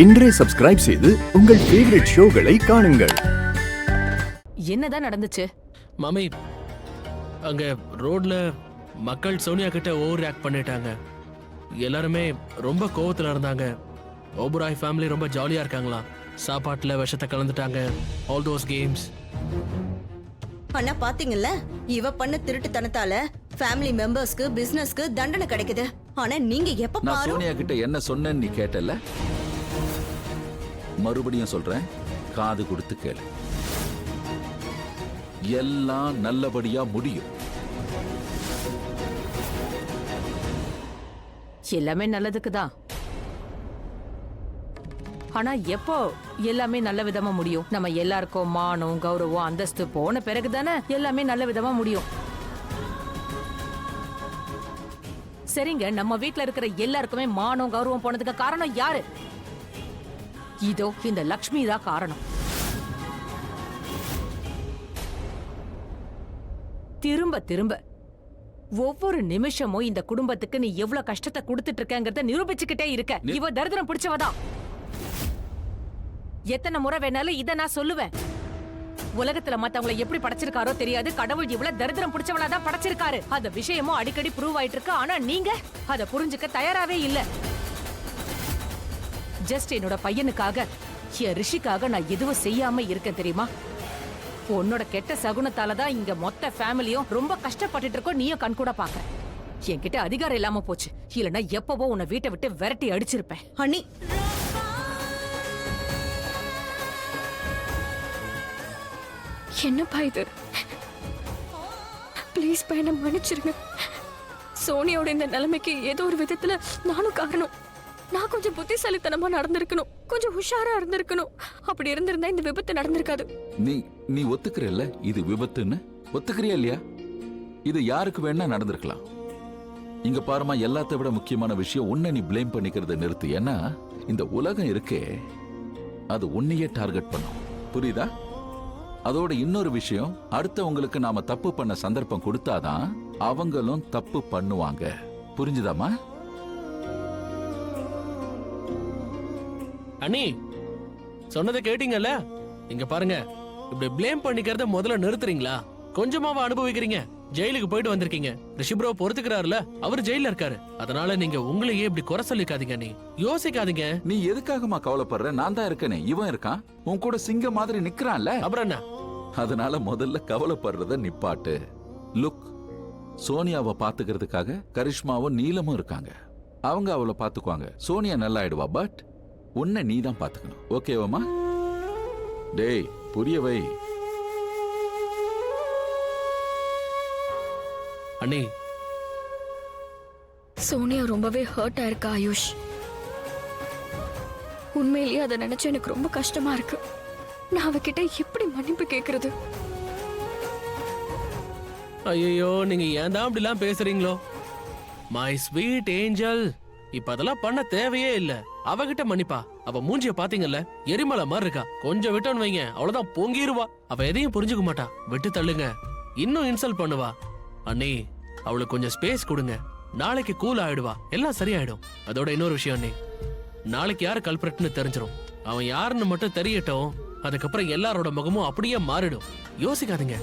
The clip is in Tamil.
இன்றே சப்ஸ்கிரைப் செய்து உங்கள் ஃபேவரட் ஷோகளை காணுங்கள். என்னதான் நடந்துச்சு? மாமி, அங்க ரோட்ல மக்கள் சோனியா கிட்ட ஓவர் ரியாக்ட் பண்ணிட்டாங்க. எல்லாருமே ரொம்ப கோவத்துல இருந்தாங்க. ஓபராய் ஃபேமிலி ரொம்ப ஜாலியா இருக்காங்களா. சாப்பாட்டுல விஷத்தை கலந்துட்டாங்க. All those games. அண்ணா பாத்தீங்கல்ல, இவ பண்ண திருட்டுத்தனத்தால ஃபேமிலி மெம்பர்ஸ்க்கு பிசினஸ்க்கு தண்டனை கிடைக்குது. ஆனா நீங்க எப்ப நான் பாரு சோனியா கிட்ட என்ன சொன்னேன்னு நீ கேட்டல, மறுபடியும் சொல்றேன், காது கொடுத்து கேளு. எல்லாம் நல்லபடியா முடியும். எல்லாமே நல்லதுக்கு தான். ஆனா எப்போ எல்லாமே நல்ல விதமா முடியும்? நம்ம எல்லாருக்கும் மானம் கௌரவம் அந்தஸ்து போன பிறகுதானே எல்லாமே நல்ல விதமா முடியும். சரிங்க, நம்ம வீட்ல இருக்கிற எல்லாருக்குமே மானம் கௌரவம் போனதுக்கு காரணம் யாரு? இதோ இந்த லக்ஷ்மி தான் காரணம். திரும்ப திரும்ப ஒவ்வொரு நிமிஷமும் இந்த குடும்பத்துக்கு நீ எவ்வளவு கஷ்டத்தை கொடுத்துட்டு இருக்கங்கிறத நிரூபிச்சுக்கிட்டே இருக்க. இவ தரித்திரம் பிடிச்சவதான். எத்தனை முறை வேணாலும் இத நான் சொல்லுவேன். உலகத்துல மத்தவங்களை எப்படி படைச்சிருக்காரோ தெரியாது, கடவுள் இவ்வளவு தரித்திரம் பிடிச்சவளாதான் படைச்சிருக்காரு. அந்த விஷயமும் அடிக்கடி ப்ரூவ் ஆயிட்டு இருக்கு. ஆனா நீங்க அத புரிஞ்சுக்க தயாராவே இல்ல. ஜஸ்ட் என்னோட பையனுக்காக, என் ரிஷிக்காக நான் எதுவும் செய்யாம இருக்கேன் தெரியுமா? உன்னோட கெட்ட சகுனத்தாலதான் இங்க மொத்த ஃபேமிலியும் ரொம்ப கஷ்டப்பட்டுட்டு இருக்கோம். நீயும் கண்கூட பாக்க. என்கிட்ட அதிகாரம் இல்லாம போச்சு. இல்லன்னா எப்பவோ உன்னை வீட்டை விட்டு விரட்டி அடிச்சிருப்பேன். அண்ணி, என்னப்பா இது? ப்ளீஸ் பா, என்ன மன்னிச்சிருங்க. சோனியோட இந்த நிலைமைக்கு ஏதோ ஒரு விதத்துல நானும் காரணம். நான் கொஞ்சம் புத்திசாலித்தனமா நடந்திருக்கணும், கொஞ்சம் உஷாரா இருந்திருக்கணும். அப்படி இருந்திருந்தா இந்த விபத்து நடந்திருக்காது. நீ ஒத்துக்கிறல்ல இது விபத்துன்னு? ஒத்துக்கிறியா இல்லையா? இது யாருக்கு வேணா நடந்திருக்கலாம். இங்க பாருமா, எல்லாத்தை விட முக்கியமான விஷயம், உன்னை நீ பிளேம் பண்ணிக்கிறத நிறுத்து. ஏன்னா இந்த உலகம் இருக்கே, அது உன்னையே டார்கெட் பண்ணும். புரியுதா? அதோட இன்னொரு விஷயம், அடுத்தவங்களுக்கு நாம தப்பு பண்ண சந்தர்ப்பம் கொடுத்தாதான் அவங்களும் தப்பு பண்ணுவாங்க. புரிஞ்சுதாமா? அண்ணி, சொன்னதை கேட்டீங்கல்ல? இங்க பாருங்க, இப்படி ப்ளேம் பண்ணிக்கிறத முதல்ல நிறுத்துறீங்களா? கொஞ்சமாவா அனுபவிக்கிறீங்க? ஜெயிலுக்கு போயிட்டு வந்திருக்கீங்க. ரிஷி ப்ரோ பொறுத்துக்கிறாருல, அவர் ஜெயில இருக்காரு. அதனால நீங்க உங்களையே இப்படி குறை சொல்லிக்காதீங்க. நீ யோசிக்காதீங்க. நீ எதுக்காகமா கவலைப்படுற? நான் தான் இருக்கனே. இவன் இருக்கான், உன் கூட சிங்க மாதிரி நிக்கிறான்ல. அப்புறம் என்ன? அதனால முதல்ல கவலைப்படுறத நிப்பாட்டு. லுக், சோனியாவை பாத்துக்கிறதுக்காக கரிஷ்மாவும் நீலமும் இருக்காங்க. அவங்க அவளை பாத்துக்குவாங்க. சோனியா நல்லா ஆயிடுவா. பட் உன்னை நீ தான் பாத்துக்கணும். ஓகேவாமா? டேய், புரியவை. அண்ணி, சோனியா ரொம்பவே ஹர்ட் ஆயிருக்கா ஆயுஷ். உண்மையிலேயே அதை நினைச்சு எனக்கு ரொம்ப கஷ்டமா இருக்கு. நான் அவகிட்ட எப்படி மன்னிப்பு கேக்குறது? ஐயோ, நீங்க ஏன் தான் அப்படிலாம் பேசுறீங்களோ? மை ஸ்வீட் ஏஞ்சல், இப்ப அதெல்லாம் பண்ண தேவையே இல்ல. அவகிட்ட மன்னிப்பா? அவ மூஞ்சிய பாத்தீங்கல்ல, எரிமலை மாதிரி இருக்கா. கொஞ்சம் விட்டோன்னு வைங்க, அவ்வளவுதான் பொங்கிருவா. அவ எதையும் புரிஞ்சுக்க மாட்டா. விட்டு தள்ளுங்க. இன்னும் இன்சல்ட் பண்ணுவா. அண்ணி, அவளுக்கு கொஞ்சம் ஸ்பேஸ் கொடுங்க. நாளைக்கு கூல் ஆயிடுவா, எல்லாம் சரியாயிடும். அதோட இன்னொரு விஷயம் அண்ணி, நாளைக்கு யாரு கல்பிரட்னு தெரிஞ்சிரும். அவன் யாருன்னு மட்டும் தெரியட்டும். அதுக்கப்புறம் எல்லாரோட முகமும் அப்படியே மாறிடும். யோசிக்காதீங்க.